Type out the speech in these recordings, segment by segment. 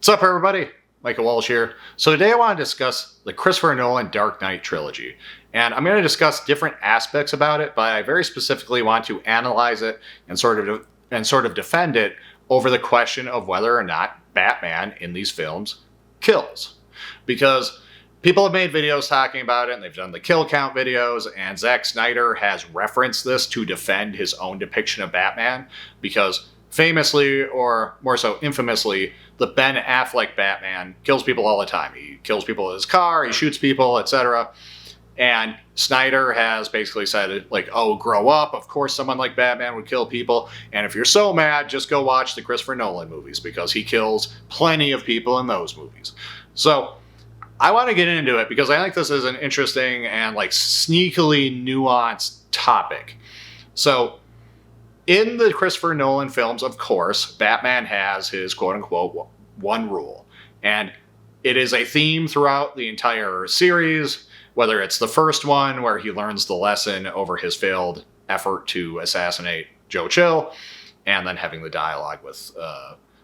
What's up, everybody? Michael Walsh here. So today I want to discuss the Christopher Nolan Dark Knight trilogy. And I'm going to discuss different aspects about it, but I very specifically want to analyze it and sort of defend it over the question of whether or not Batman in these films kills. Because people have made videos talking about it, and they've done the kill count videos, and Zack Snyder has referenced this to defend his own depiction of Batman, because famously, or more so infamously, the Ben Affleck Batman kills people all the time. He kills people in his car, he shoots people, etc. And Snyder has basically said, like, oh, grow up. Of course someone like Batman would kill people. And if you're so mad, just go watch the Christopher Nolan movies, because he kills plenty of people in those movies. So I want to get into it because I think this is an interesting and like sneakily nuanced topic. So in the Christopher Nolan films, of course, Batman has his quote-unquote one rule. And it is a theme throughout the entire series, whether it's the first one where he learns the lesson over his failed effort to assassinate Joe Chill, and then having the dialogue with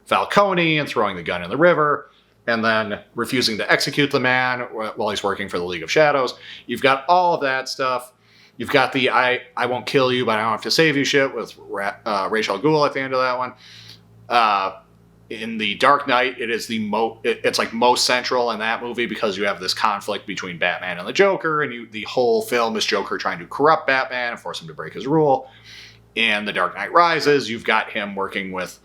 Falcone and throwing the gun in the river, and then refusing to execute the man while he's working for the League of Shadows. You've got all of that stuff. You've got the I won't kill you, but I don't have to save you shit with Ra's al Ghul at the end of that one. In the Dark Knight, it is it's like most central in that movie because you have this conflict between Batman and the Joker, and the whole film is Joker trying to corrupt Batman and force him to break his rule. In The Dark Knight Rises, you've got him working with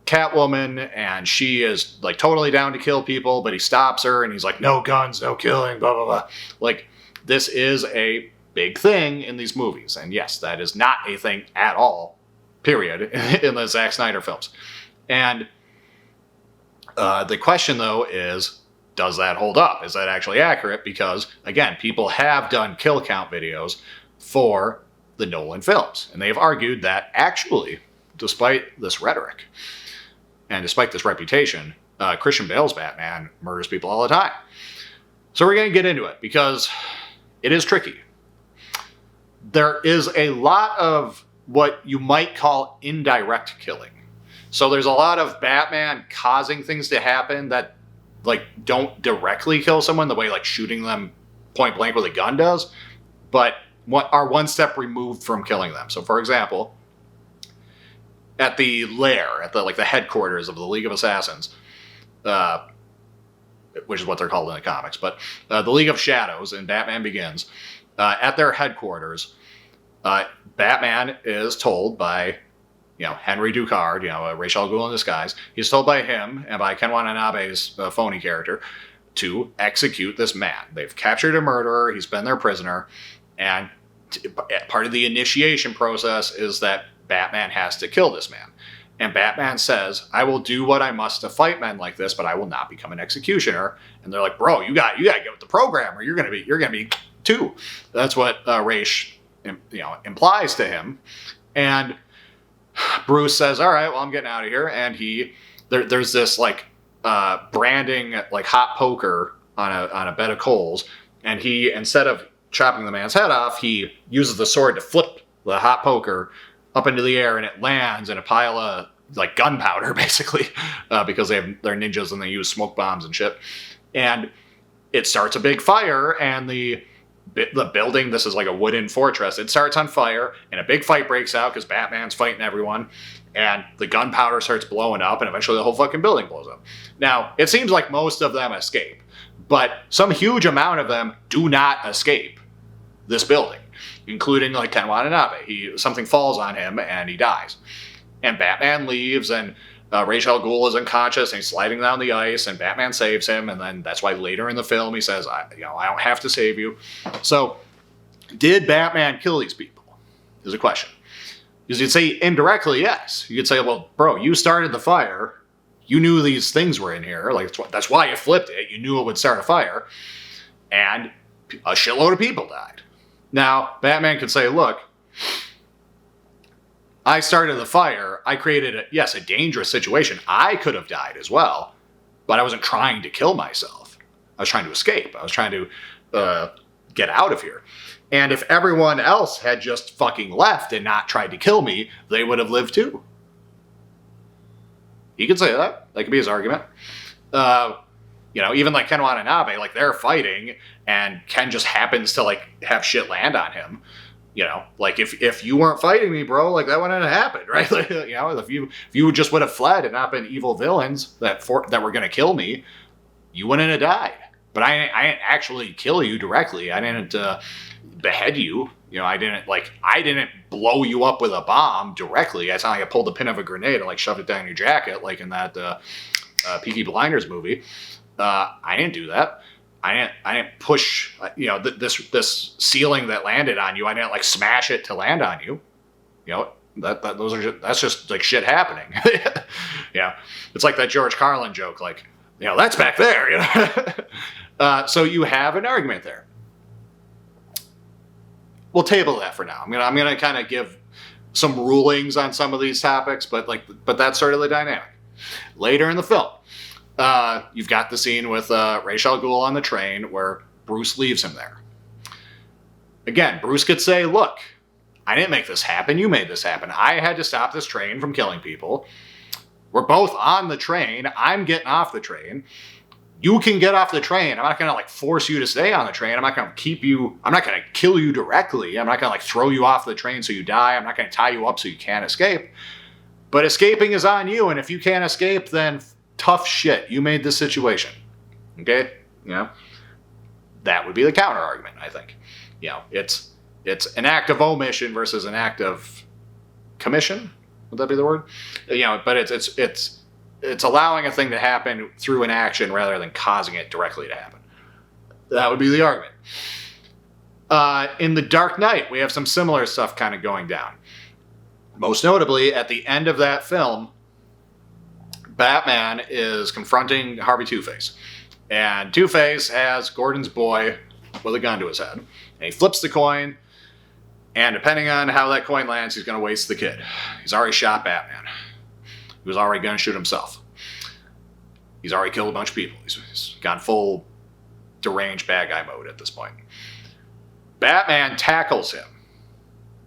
Catwoman, and she is like totally down to kill people, but he stops her and he's like, no guns, no killing, blah, blah, blah. Like, this is a big thing in these movies. And yes, that is not a thing at all, period, in the Zack Snyder films. And the question, though, is, does that hold up? Is that actually accurate? Because, again, people have done kill count videos for the Nolan films. And they've argued that actually, despite this rhetoric and despite this reputation, Christian Bale's Batman murders people all the time. So we're going to get into it because it is tricky. There is a lot of what you might call indirect killing. So there's a lot of Batman causing things to happen that like don't directly kill someone the way like shooting them point blank with a gun does, but are one step removed from killing them. So for example, at the lair, at the headquarters of the League of Assassins, which is what they're called in the comics, but the League of Shadows in Batman Begins, at their headquarters, Batman is told by, Henry Ducard, Ra's al Ghul in disguise. He's told by him and by Ken Watanabe's phony character to execute this man. They've captured a murderer. He's been their prisoner. And part of the initiation process is that Batman has to kill this man. And Batman says, I will do what I must to fight men like this, but I will not become an executioner. And they're like, bro, you got to get with the program or you're going to be too. That's what Ra's implies to him. And Bruce says, all right, well, I'm getting out of here. And there's this branding hot poker on a bed of coals. And he, instead of chopping the man's head off, he uses the sword to flip the hot poker up into the air, and it lands in a pile of gunpowder, basically, because they're ninjas and they use smoke bombs and shit. And it starts a big fire, and the building, this is like a wooden fortress, it starts on fire, and a big fight breaks out because Batman's fighting everyone, and the gunpowder starts blowing up, and eventually the whole fucking building blows up. Now, it seems like most of them escape, but some huge amount of them do not escape this building, including Ken Watanabe. Something falls on him and he dies. And Batman leaves, and Ra's al Ghul is unconscious and he's sliding down the ice, and Batman saves him, and then that's why later in the film he says, I don't have to save you. So, did Batman kill these people? Is a question. Because you'd say indirectly, yes. You could say, well, bro, you started the fire. You knew these things were in here. That's why you flipped it. You knew it would start a fire. And a shitload of people died. Now, Batman could say, look, I started the fire. I created, a dangerous situation. I could have died as well, but I wasn't trying to kill myself. I was trying to escape. I was trying to get out of here. And if everyone else had just fucking left and not tried to kill me, they would have lived too. He could say that. That could be his argument. Even like Ken Watanabe, like they're fighting, and Ken just happens to like have shit land on him. Like if you weren't fighting me, bro, like that wouldn't have happened, right? Like, if you just would have fled and not been evil villains that were gonna kill me, you wouldn't have died. But I didn't actually kill you directly. I didn't behead you. I didn't blow you up with a bomb directly. It's not like I pulled the pin of a grenade and like shoved it down your jacket, like in that Peaky Blinders movie. I didn't do that. I didn't push. This ceiling that landed on you. I didn't like smash it to land on you. That's just like shit happening. Yeah, it's like that George Carlin joke. Like, that's back there. So you have an argument there. We'll table that for now. I'm gonna kind of give some rulings on some of these topics, but that's sort of the dynamic. Later in the film, you've got the scene with Ra's al Ghul on the train where Bruce leaves him there. Again, Bruce could say, "Look, I didn't make this happen. You made this happen. I had to stop this train from killing people. We're both on the train. I'm getting off the train. You can get off the train. I'm not going to like force you to stay on the train. I'm not going to keep you. I'm not going to kill you directly. I'm not going to like throw you off the train so you die. I'm not going to tie you up so you can't escape. But escaping is on you. And if you can't escape, then tough shit. You made this situation." Okay? That would be the counter argument, I think. It's an act of omission versus an act of commission. Would that be the word? But it's allowing a thing to happen through an action rather than causing it directly to happen. That would be the argument. In The Dark Knight, we have some similar stuff kind of going down. Most notably, at the end of that film, Batman is confronting Harvey Two-Face. And Two-Face has Gordon's boy with a gun to his head. And he flips the coin, and depending on how that coin lands, he's going to waste the kid. He's already shot Batman. He was already going to shoot himself. He's already killed a bunch of people. He's gone full deranged bad guy mode at this point. Batman tackles him.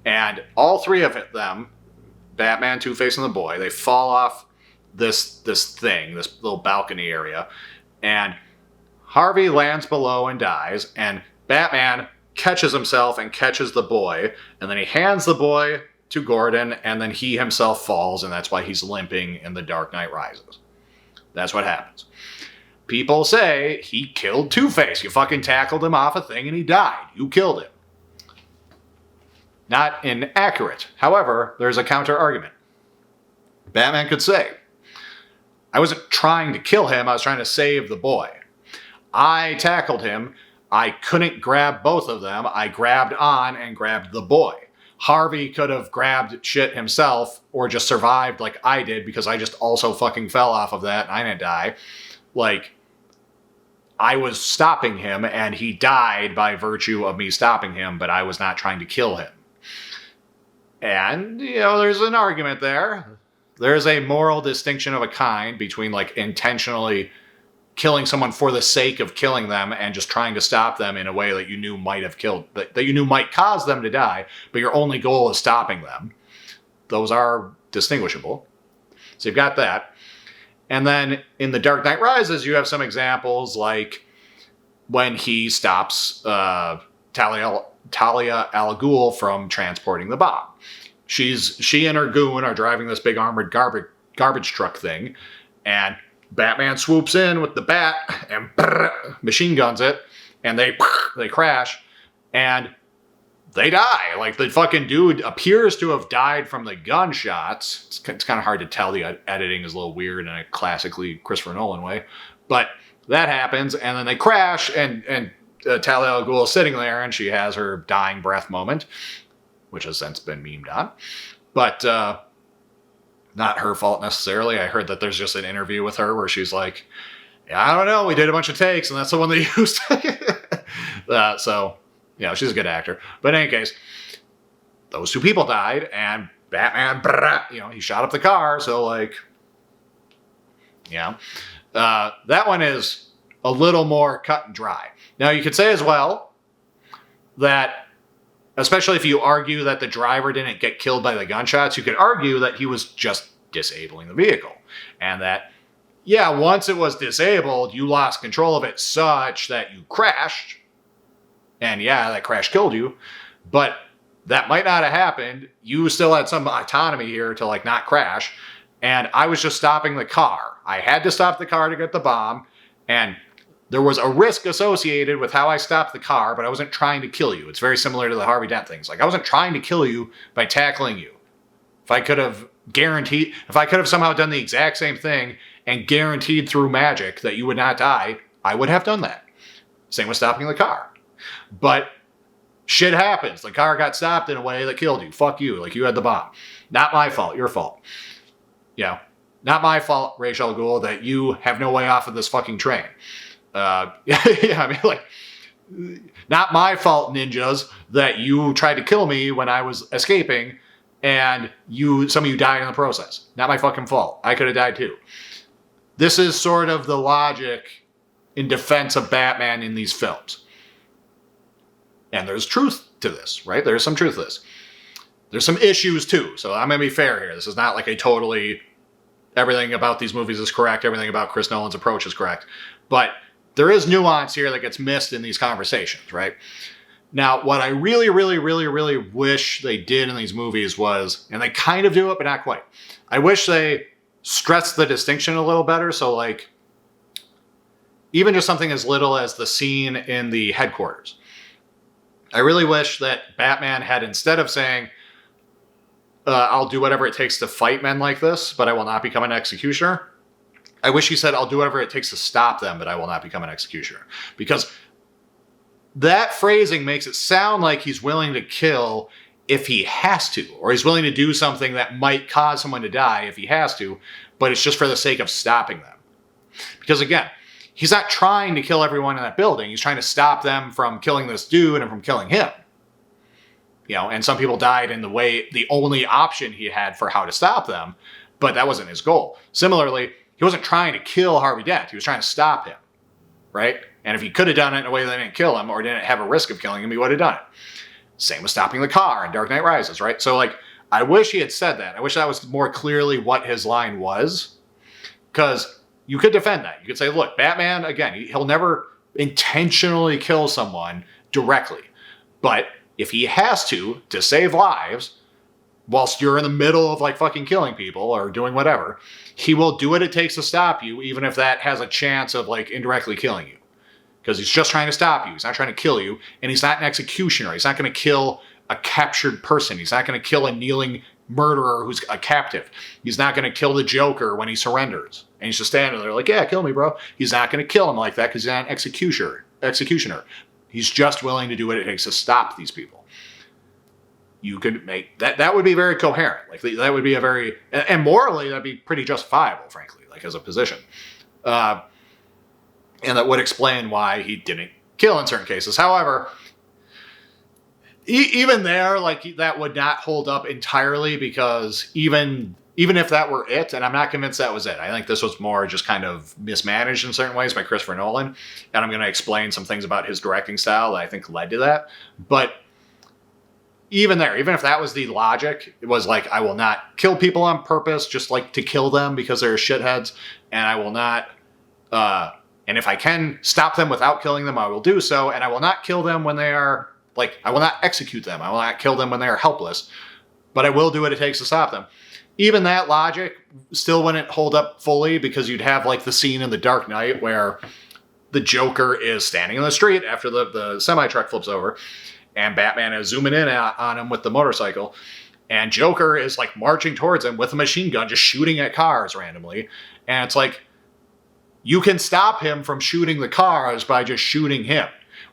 And all three of them, Batman, Two-Face, and the boy, they fall off this little balcony area. And Harvey lands below and dies. And Batman catches himself and catches the boy. And then he hands the boy to Gordon, and then he himself falls, and that's why he's limping in The Dark Knight Rises. That's what happens. People say he killed Two-Face. You fucking tackled him off a thing and he died. You killed him. Not inaccurate. However, there's a counter argument. Batman could say, I wasn't trying to kill him, I was trying to save the boy. I tackled him. I couldn't grab both of them. I grabbed on and grabbed the boy. Harvey could have grabbed shit himself or just survived like I did because I just also fucking fell off of that and I didn't die. Like, I was stopping him and he died by virtue of me stopping him, but I was not trying to kill him. And, there's an argument there. There's a moral distinction of a kind between like intentionally killing someone for the sake of killing them and just trying to stop them in a way that you knew might have killed, that you knew might cause them to die, but your only goal is stopping them. Those are distinguishable. So you've got that. And then in The Dark Knight Rises, you have some examples like when he stops Talia al Ghul from transporting the bomb. She and her goon are driving this big armored garbage truck thing, and Batman swoops in with the bat and machine guns it, and they crash, and they die. Like, the fucking dude appears to have died from the gunshots. It's kind of hard to tell. The editing is a little weird in a classically Christopher Nolan way, but that happens, and then they crash, and Talia al Ghul is sitting there, and she has her dying breath moment, which has since been memed on, but not her fault necessarily. I heard that there's just an interview with her where she's like, yeah, I don't know, we did a bunch of takes, and that's the one they used. So, she's a good actor. But in any case, those two people died, and Batman, he shot up the car, so like, that one is a little more cut and dry. Now, you could say as well that, especially if you argue that the driver didn't get killed by the gunshots, you could argue that he was just disabling the vehicle. And that, yeah, once it was disabled, you lost control of it such that you crashed. And yeah, that crash killed you. But that might not have happened. You still had some autonomy here to like not crash. And I was just stopping the car. I had to stop the car to get the bomb. And there was a risk associated with how I stopped the car, but I wasn't trying to kill you. It's very similar to the Harvey Dent things. Like, I wasn't trying to kill you by tackling you. If I could have somehow done the exact same thing and guaranteed through magic that you would not die, I would have done that. Same with stopping the car. But shit happens. The car got stopped in a way that killed you. Fuck you. Like, you had the bomb. Not my fault. Your fault. Yeah. Not my fault, Ra's al Ghul, that you have no way off of this fucking train. Yeah, I mean, like, not my fault, ninjas, that you tried to kill me when I was escaping and some of you died in the process. Not my fucking fault. I could have died too. This is sort of the logic in defense of Batman in these films. And there's truth to this, right? There's some truth to this. There's some issues too. So I'm going to be fair here. This is not like a totally everything about these movies is correct. Everything about Chris Nolan's approach is correct. But there is nuance here that gets missed in these conversations, right? Now, what I really, really, really, really wish they did in these movies was, and they kind of do it, but not quite. I wish they stressed the distinction a little better. So like, even just something as little as the scene in the headquarters. I really wish that Batman had, instead of saying, I'll do whatever it takes to fight men like this, but I will not become an executioner. I wish he said, I'll do whatever it takes to stop them, but I will not become an executioner. Because that phrasing makes it sound like he's willing to kill if he has to, or he's willing to do something that might cause someone to die if he has to, but it's just for the sake of stopping them. Because again, he's not trying to kill everyone in that building. He's trying to stop them from killing this dude and from killing him. You know, and some people died in the only option he had for how to stop them, but that wasn't his goal. Similarly, he wasn't trying to kill Harvey Dent. He was trying to stop him, right? And if he could have done it in a way that didn't kill him or didn't have a risk of killing him, he would have done it. Same with stopping the car in Dark Knight Rises, right? So, like, I wish he had said that. I wish that was more clearly what his line was, because you could defend that. You could say, look, Batman, again, he'll never intentionally kill someone directly, but if he has to save lives, whilst you're in the middle of like fucking killing people or doing whatever, he will do what it takes to stop you, even if that has a chance of like indirectly killing you. Because he's just trying to stop you. He's not trying to kill you. And he's not an executioner. He's not going to kill a captured person. He's not going to kill a kneeling murderer who's a captive. He's not going to kill the Joker when he surrenders. And he's just standing there like, yeah, kill me, bro. He's not going to kill him like that because he's not an executioner. He's just willing to do what it takes to stop these people. You could make that would be very coherent. Like that would be a very, and morally that'd be pretty justifiable, frankly, like as a position. And that would explain why he didn't kill in certain cases. However, even there, like that would not hold up entirely, because even if that were it, and I'm not convinced that was it. I think this was more just kind of mismanaged in certain ways by Christopher Nolan. And I'm going to explain some things about his directing style that I think led to that. But even there, even if that was the logic, it was like, I will not kill people on purpose, just like to kill them because they're shitheads. And I will not, and if I can stop them without killing them, I will do so. And I will not kill them when they are, like, I will not execute them. I will not kill them when they are helpless. But I will do what it takes to stop them. Even that logic still wouldn't hold up fully, because you'd have like the scene in The Dark Knight where the Joker is standing in the street after the semi-truck flips over, and Batman is zooming in on him with the motorcycle, and Joker is like marching towards him with a machine gun, just shooting at cars randomly. And it's like, you can stop him from shooting the cars by just shooting him.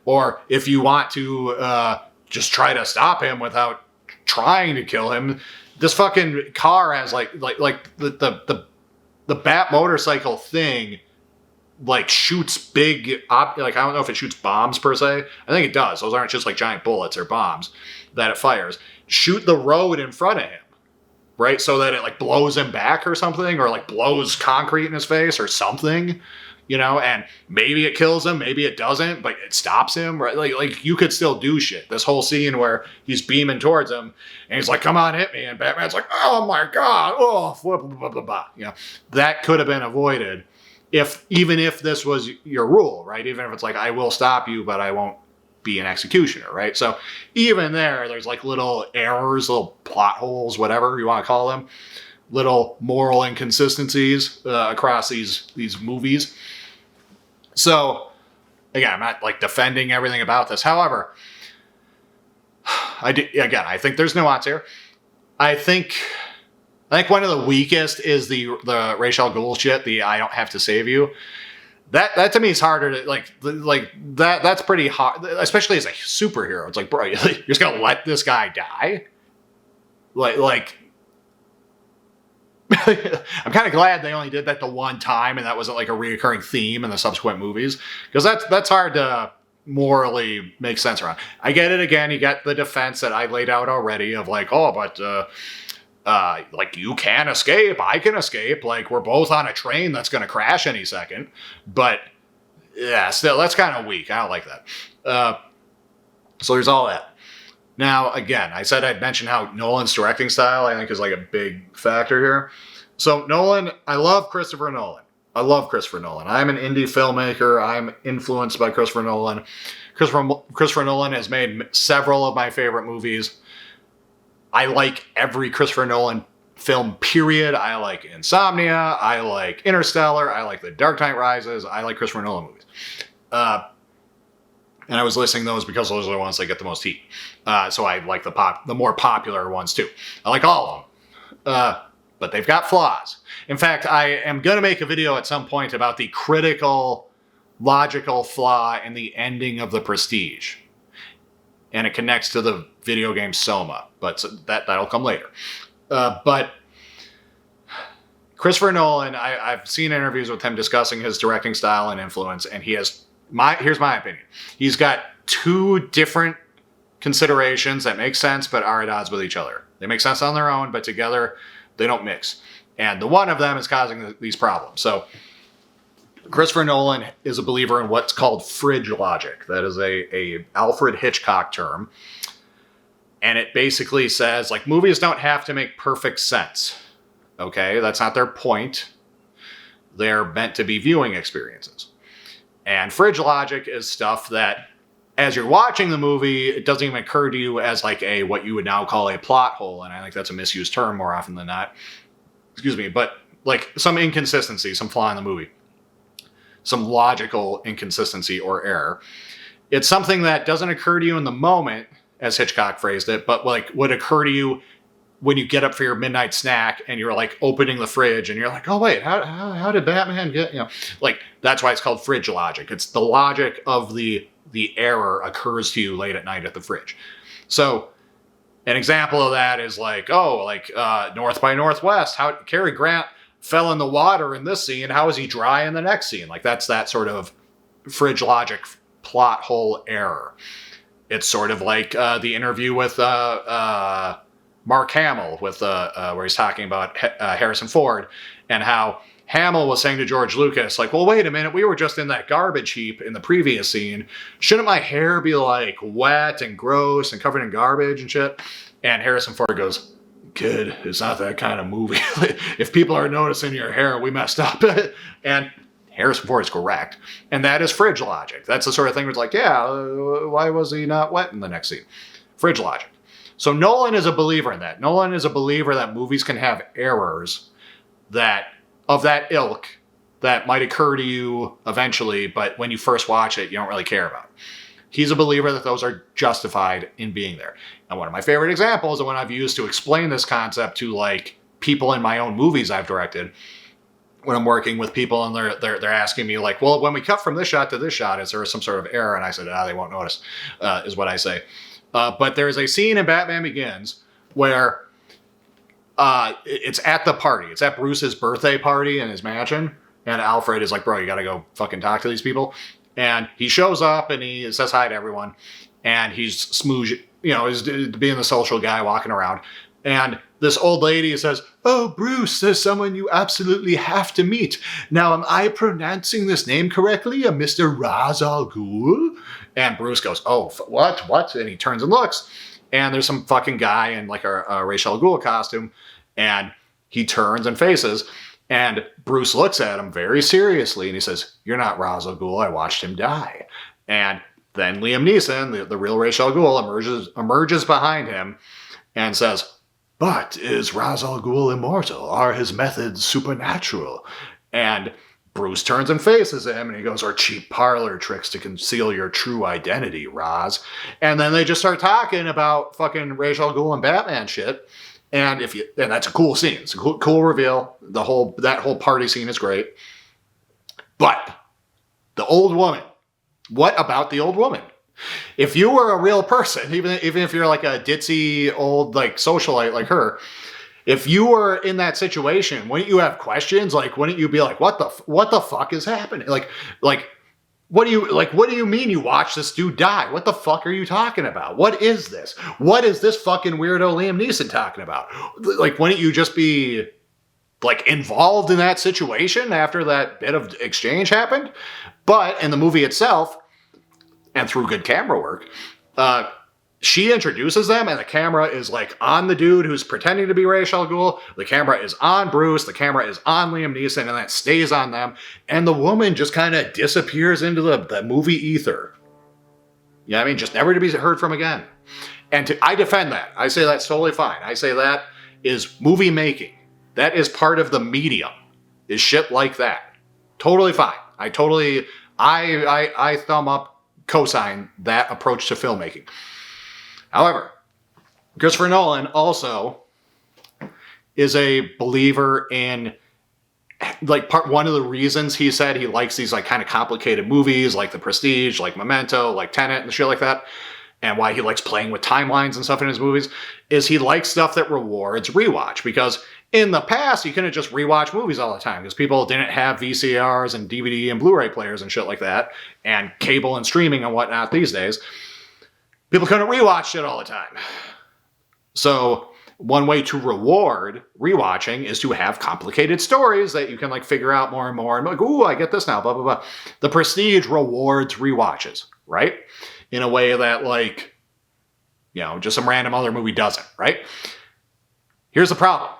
Or if you want to just try to stop him without trying to kill him, this fucking car has like the Bat motorcycle thing like shoots big like, I don't know if it shoots bombs per se. I think it does. Those aren't just like giant bullets or bombs that it fires. Shoot the road in front of him, right? So that it like blows him back or something, or like blows concrete in his face or something, you know, and maybe it kills him, maybe it doesn't, but it stops him, right? Like you could still do shit. This whole scene where he's beaming towards him and he's like, come on, hit me. And Batman's like, oh my God, oh, blah, blah, blah, blah, blah. You know, that could have been avoided even if this was your rule, right? Even if it's like, I will stop you, but I won't be an executioner, right? So even there's like little errors, little plot holes, whatever you want to call them, little moral inconsistencies across these movies. So again, I'm not like defending everything about this. However, I think there's nuance here. I think one of the weakest is the Ra's al Ghul shit. The I don't have to save you. That to me is harder to like that. That's pretty hard, especially as a superhero. It's like, bro, you're just gonna let this guy die? Like I'm kind of glad they only did that the one time, and that wasn't like a reoccurring theme in the subsequent movies, because that's hard to morally make sense around. I get it. Again, you get the defense that I laid out already of like, oh, but like you can escape, I can escape, like we're both on a train that's going to crash any second. But yeah, still, that's kind of weak. I don't like that. So there's all that. Now, again, I said I'd mention how Nolan's directing style, I think, is like a big factor here. So Nolan, I love Christopher Nolan. I'm an indie filmmaker. I'm influenced by Christopher Nolan. Christopher Nolan has made several of my favorite movies. I like every Christopher Nolan film, period. I like Insomnia. I like Interstellar. I like The Dark Knight Rises. I like Christopher Nolan movies. And I was listing those because those are the ones that get the most heat. So I like the more popular ones too. I like all of them. But they've got flaws. In fact, I am going to make a video at some point about the critical, logical flaw in the ending of The Prestige. And it connects to the video game Soma, but that'll come later. But Christopher Nolan, I've seen interviews with him discussing his directing style and influence, and here's my opinion. He's got two different considerations that make sense but are at odds with each other. They make sense on their own, but together they don't mix. And the one of them is causing these problems. So Christopher Nolan is a believer in what's called fridge logic. That is a Alfred Hitchcock term. And it basically says, like, movies don't have to make perfect sense. Okay? That's not their point. They're meant to be viewing experiences. And fridge logic is stuff that, as you're watching the movie, it doesn't even occur to you as like what you would now call a plot hole. And I think that's a misused term more often than not. Excuse me. But like some inconsistency, some flaw in the movie. Some logical inconsistency or error. It's something that doesn't occur to you in the moment, as Hitchcock phrased it, but like would occur to you when you get up for your midnight snack and you're like opening the fridge and you're like, oh wait, how did Batman get, like that's why it's called fridge logic. It's the logic of the error occurs to you late at night at the fridge. So an example of that is like, North by Northwest, how Cary Grant fell in the water in this scene, how is he dry in the next scene? Like that's that sort of fridge logic plot hole error. It's sort of like the interview with Mark Hamill with where he's talking about Harrison Ford and how Hamill was saying to George Lucas, like, well, wait a minute, we were just in that garbage heap in the previous scene. Shouldn't my hair be like wet and gross and covered in garbage and shit? And Harrison Ford goes, kid, it's not that kind of movie. If people are noticing your hair, we messed up. And Harrison Ford is correct. And that is fridge logic. That's the sort of thing where it's like, yeah, why was he not wet in the next scene? Fridge logic. So Nolan is a believer in that. Nolan is a believer that movies can have errors that of that ilk that might occur to you eventually, but when you first watch it, you don't really care about. He's a believer that those are justified in being there. And one of my favorite examples, and one I've used to explain this concept to like people in my own movies I've directed, when I'm working with people and they're asking me like, well, when we cut from this shot to this shot, is there some sort of error? And I said, they won't notice, is what I say. But there's a scene in Batman Begins where it's at the party. It's at Bruce's birthday party in his mansion. And Alfred is like, bro, you got to go fucking talk to these people. And he shows up and he says hi to everyone. And he's smooching, he's being the social guy walking around. And this old lady says, oh, Bruce, there's someone you absolutely have to meet. Now, am I pronouncing this name correctly? A Mr. Ra's al Ghul? And Bruce goes, oh, what? And he turns and looks. And there's some fucking guy in like a Ra's al Ghul costume. And he turns and faces. And Bruce looks at him very seriously and he says, "You're not Ra's al Ghul. I watched him die." And then Liam Neeson, the real Ra's al Ghul, emerges behind him and says, "But is Ra's al Ghul immortal? Are his methods supernatural?" And Bruce turns and faces him and he goes, "Are cheap parlor tricks to conceal your true identity, Ra's?" And then they just start talking about fucking Ra's al Ghul and Batman shit. And that's a cool scene. It's a cool reveal. That whole party scene is great. But the old woman. What about the old woman? If you were a real person, even if you're like a ditzy old like socialite like her, if you were in that situation, wouldn't you have questions? Like, wouldn't you be like, what the fuck is happening? Like, what do you mean you watched this dude die? What the fuck are you talking about? What is this? What is this fucking weirdo Liam Neeson talking about? Like, wouldn't you just be like involved in that situation after that bit of exchange happened? But in the movie itself, and through good camera work, she introduces them, and the camera is like on the dude who's pretending to be Ra's al Ghul. The camera is on Bruce. The camera is on Liam Neeson, and that stays on them. And the woman just kind of disappears into the movie ether. Yeah, I mean, just never to be heard from again. And I defend that. I say that's totally fine. I say that is movie making. That is part of the medium. Is shit like that. Totally fine. I thumb up, cosign that approach to filmmaking. However, Christopher Nolan also is a believer in, like, one of the reasons he said he likes these like kind of complicated movies like The Prestige, like Memento, like Tenet and shit like that, and why he likes playing with timelines and stuff in his movies, is he likes stuff that rewards rewatch. Because in the past, you couldn't just rewatch movies all the time because people didn't have VCRs and DVD and Blu-ray players and shit like that, and cable and streaming and whatnot these days. People couldn't rewatch shit all the time. So one way to reward rewatching is to have complicated stories that you can like figure out more and more. And like, ooh, I get this now, blah, blah, blah. The Prestige rewards rewatches, right? In a way that like, you know, just some random other movie doesn't, right? Here's the problem.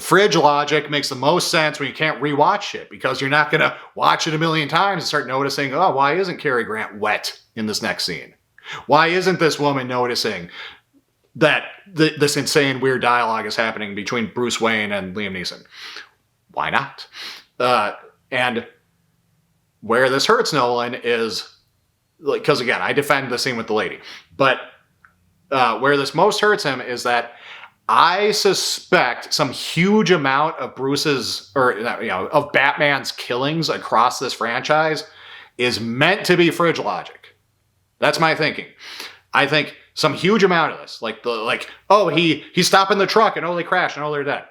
Fridge logic makes the most sense when you can't rewatch shit because you're not going to watch it a million times and start noticing, oh, why isn't Cary Grant wet in this next scene? Why isn't this woman noticing that this insane weird dialogue is happening between Bruce Wayne and Liam Neeson? Why not? And where this hurts Nolan is, like, because again, I defend the scene with the lady, but where this most hurts him is that I suspect some huge amount of of Batman's killings across this franchise is meant to be fridge logic. That's my thinking. I think some huge amount of this, he's stopping the truck and they crash and they're dead.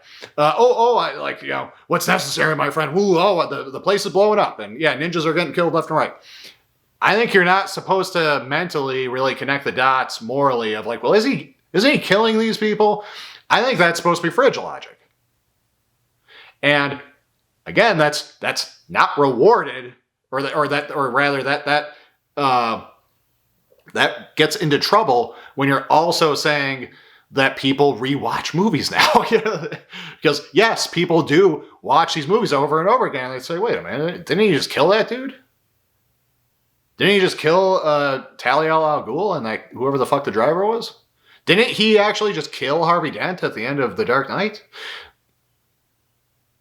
What's necessary, my friend? The place is blowing up and yeah, ninjas are getting killed left and right. I think you're not supposed to mentally really connect the dots morally of like, well, isn't he killing these people? I think that's supposed to be fridge logic. And again, that's not rewarded, that gets into trouble when you're also saying that people rewatch movies now. Because yes, people do watch these movies over and over again. They say, wait a minute, didn't he just kill that dude? Didn't he just kill Talia al Ghul and like whoever the fuck the driver was? Didn't he actually just kill Harvey Dent at the end of The Dark Knight?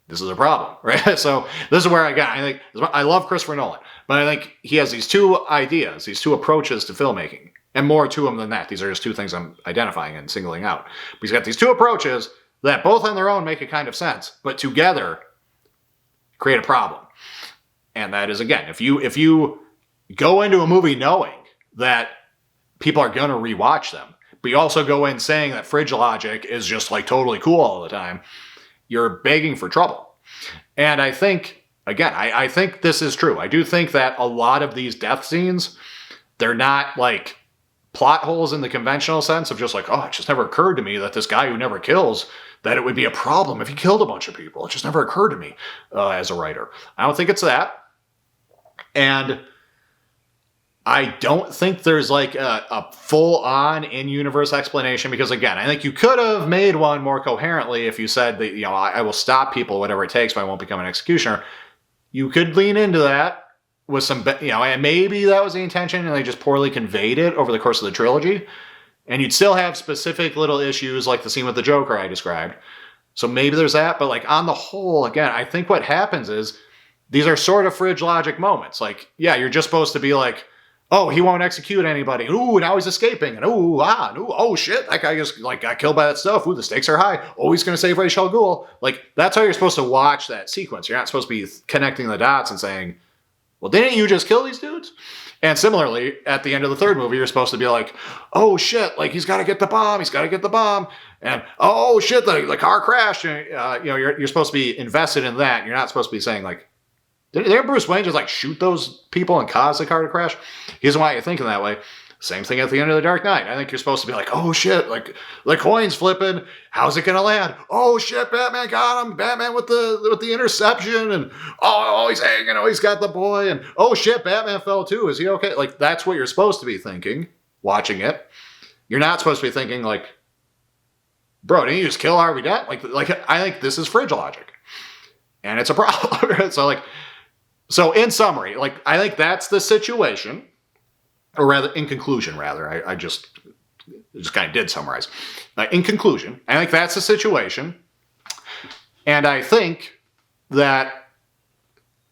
This is a problem, right? So this is where I love Christopher Nolan, but I think he has these two ideas, these two approaches to filmmaking, and more to them than that. These are just two things I'm identifying and singling out. But he's got these two approaches that both on their own make a kind of sense, but together create a problem. And that is, again, if you go into a movie knowing that people are going to rewatch them, but you also go in saying that fridge logic is just like totally cool all the time, you're begging for trouble. And I think, again, I think this is true. I do think that a lot of these death scenes, they're not like plot holes in the conventional sense of just like, oh, it just never occurred to me that this guy who never kills, that it would be a problem if he killed a bunch of people. It just never occurred to me. as a writer. I don't think it's that. And I don't think there's like a full-on in-universe explanation because, again, I think you could have made one more coherently if you said that, I will stop people, whatever it takes, but I won't become an executioner. You could lean into that with some, and maybe that was the intention and they just poorly conveyed it over the course of the trilogy. And you'd still have specific little issues like the scene with the Joker I described. So maybe there's that. But like on the whole, again, I think what happens is these are sort of fridge logic moments. Like, yeah, you're just supposed to be like, oh, he won't execute anybody. Ooh, now he's escaping. And oh shit, that guy just like got killed by that stuff. Ooh, the stakes are high. Oh, he's gonna save Ra's al Ghul. Like, that's how you're supposed to watch that sequence. You're not supposed to be connecting the dots and saying, well, didn't you just kill these dudes? And similarly, at the end of the third movie, you're supposed to be like, oh shit, like he's got to get the bomb. He's got to get the bomb. And oh shit, the car crashed. You're supposed to be invested in that. You're not supposed to be saying like, didn't Bruce Wayne just like shoot those people and cause the car to crash? He doesn't want you thinking that way. Same thing at the end of The Dark Knight. I think you're supposed to be like, oh shit, like the coin's flipping. How's it gonna land? Oh shit, Batman got him. Batman with the interception, and oh he's hanging. Oh, he's got the boy, and oh shit, Batman fell too. Is he okay? Like that's what you're supposed to be thinking watching it. You're not supposed to be thinking like, bro, didn't you just kill Harvey Dent? Like I think this is fridge logic, and it's a problem. So in summary, like I think that's the situation. Or rather, in conclusion, I just kind of did summarize. In conclusion, I think that's the situation, and I think that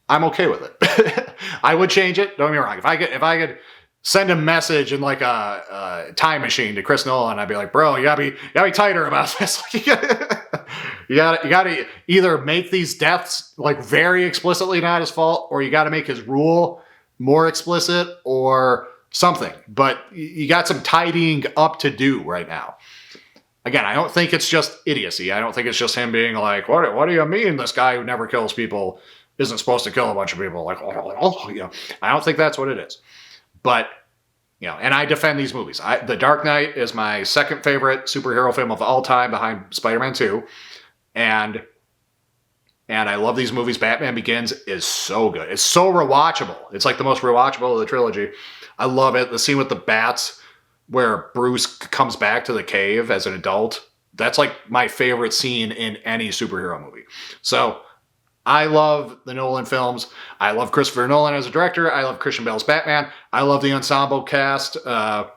I'm okay with it. I would change it. Don't get me wrong. If I could send a message in like a time machine to Chris Nolan, I'd be like, bro, you gotta be tighter about this. you gotta either make these deaths like very explicitly not his fault, or you gotta make his rule more explicit, or something, but you got some tidying up to do right now. Again, I don't think it's just idiocy. I don't think it's just him being like, what do you mean this guy who never kills people isn't supposed to kill a bunch of people? Like, I don't think that's what it is. But, and I defend these movies. The Dark Knight is my second favorite superhero film of all time behind Spider-Man 2. And I love these movies. Batman Begins is so good. It's so rewatchable. It's like the most rewatchable of the trilogy. I love it. The scene with the bats where Bruce comes back to the cave as an adult. That's like my favorite scene in any superhero movie. So I love the Nolan films. I love Christopher Nolan as a director. I love Christian Bale's Batman. I love the ensemble cast. The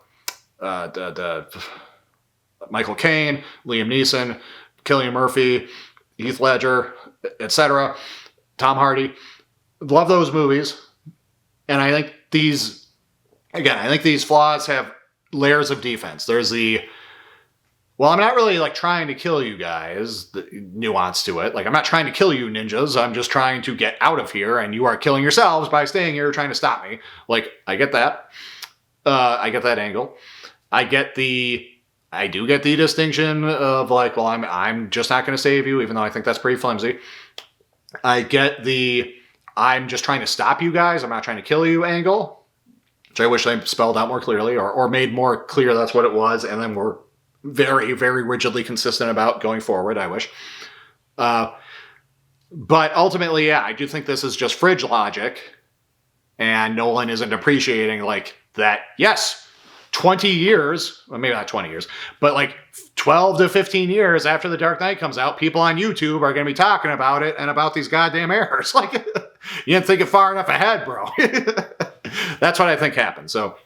Michael Caine, Liam Neeson, Cillian Murphy, Heath Ledger, etc. Tom Hardy. Love those movies. And I think these flaws have layers of defense. There's well, I'm not really like trying to kill you guys, the nuance to it. Like, I'm not trying to kill you ninjas. I'm just trying to get out of here, and you are killing yourselves by staying here trying to stop me. Like, I get that. I get that angle. I do get the distinction of like, well, I'm just not going to save you, even though I think that's pretty flimsy. I get I'm just trying to stop you guys. I'm not trying to kill you angle, which I wish they spelled out more clearly or made more clear that's what it was, and then were very, very rigidly consistent about going forward, I wish. But ultimately, yeah, I do think this is just fridge logic, and Nolan isn't appreciating like that, yes, 20 years, well, maybe not 20 years, but like 12 to 15 years after The Dark Knight comes out, people on YouTube are going to be talking about it and about these goddamn errors. Like, you didn't think it far enough ahead, bro. That's what I think happened. So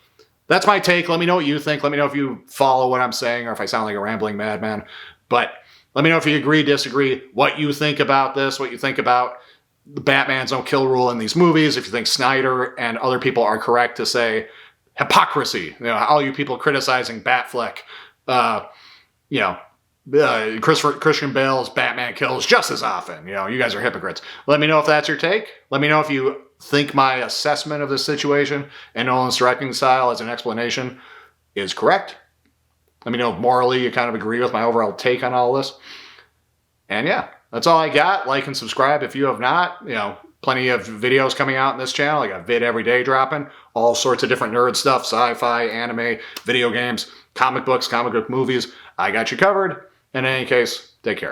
that's my take. Let me know what you think. Let me know if you follow what I'm saying or if I sound like a rambling madman. But let me know if you agree, disagree, what you think about this, what you think about the Batman's no kill rule in these movies, if you think Snyder and other people are correct to say hypocrisy. All you people criticizing Batfleck, Christian Bale's Batman kills just as often. You guys are hypocrites. Let me know if that's your take. Let me know if you think my assessment of this situation and Nolan's directing style as an explanation is correct. Let me know if morally you kind of agree with my overall take on all this. And yeah, that's all I got. Like and subscribe if you have not. Plenty of videos coming out in this channel. I got vid every day dropping. All sorts of different nerd stuff. Sci-fi, anime, video games, comic books, comic book movies. I got you covered. In any case, take care.